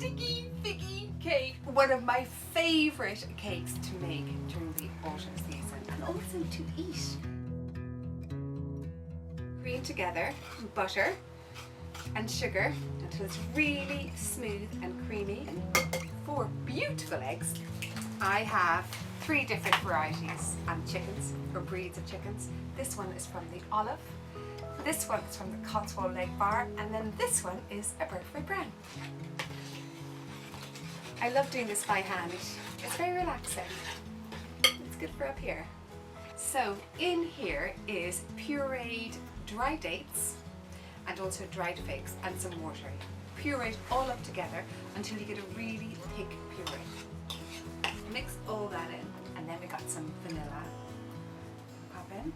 sticky figgy cake. One of my favourite cakes to make during the autumn season and also to eat. Cream together butter and sugar until it's really smooth and creamy. 4 beautiful eggs. I have 3 different varieties and chickens, or breeds of chickens. This one is from the Olive, this one is from the Cotswold Leg Bar, and then this one is a Burford Brown. I love doing this by hand. It's very relaxing. It's good for up here. So in here is pureed dried dates and also dried figs and some water. Pureed all up together until you get a really thick puree. Mix all that in, and then we got some vanilla. Pop in.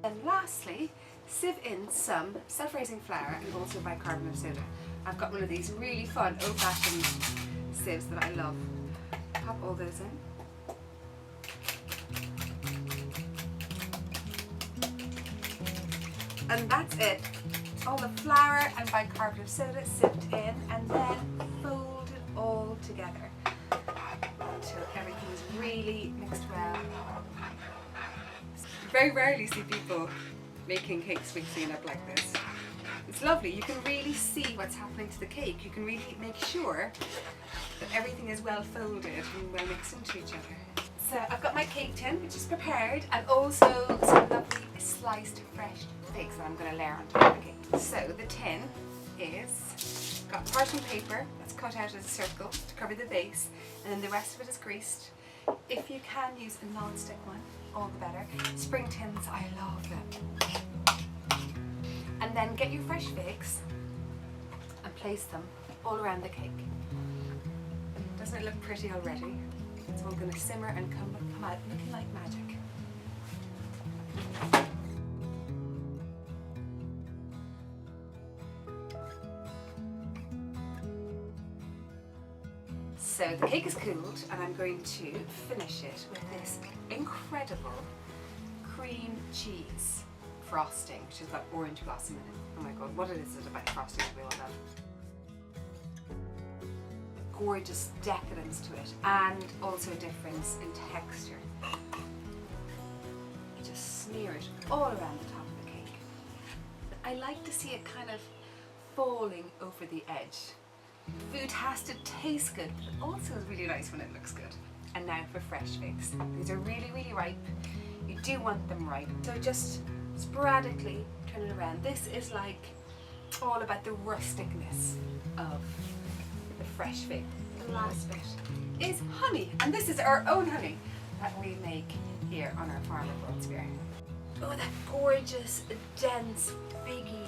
Then lastly, sieve in some self-raising flour and also bicarbonate soda. I've got one of these really fun old-fashioned sieves that I love. Pop all those in. And that's it. All the flour and bicarbonate soda sipped in, and then fold it all together until everything is really mixed well. Very rarely see people making cakes mixing it up like this. It's lovely. You can really see what's happening to the cake. You can really make sure that everything is well folded and well mixed into each other. So I've got my cake tin, which is prepared, and also some lovely sliced fresh figs that I'm going to layer on top of the cake. So the tin is got parchment paper that's cut out as a circle to cover the base, and then the rest of it is greased. If you can use a non-stick one, all the better. Spring tins, I love them. And then get your fresh figs and place them all around the cake. Doesn't it look pretty already? It's all going to simmer and come out looking like magic. So the cake is cooled, and I'm going to finish it with this incredible cream cheese frosting, which has got orange blossom in it. Oh my god, what is it about frosting that we all love? Gorgeous decadence to it, and also a difference in texture. You just smear it all around the top of the cake. I like to see it kind of falling over the edge. Food has to taste good, but it also is really nice when it looks good. And now for fresh figs. These are really, really ripe. You do want them ripe. So just sporadically turn it around. This is like all about the rusticness of the fresh fig. The last bit is honey, and this is our own honey that we make here on our farm at Broadspear. Oh, that gorgeous, dense, figgy,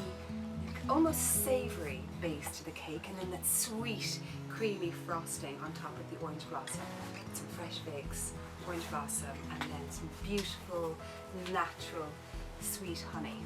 almost savoury base to the cake, and then that sweet, creamy frosting on top of the orange blossom. Some fresh figs, orange blossom, and then some beautiful, natural, sweet honey.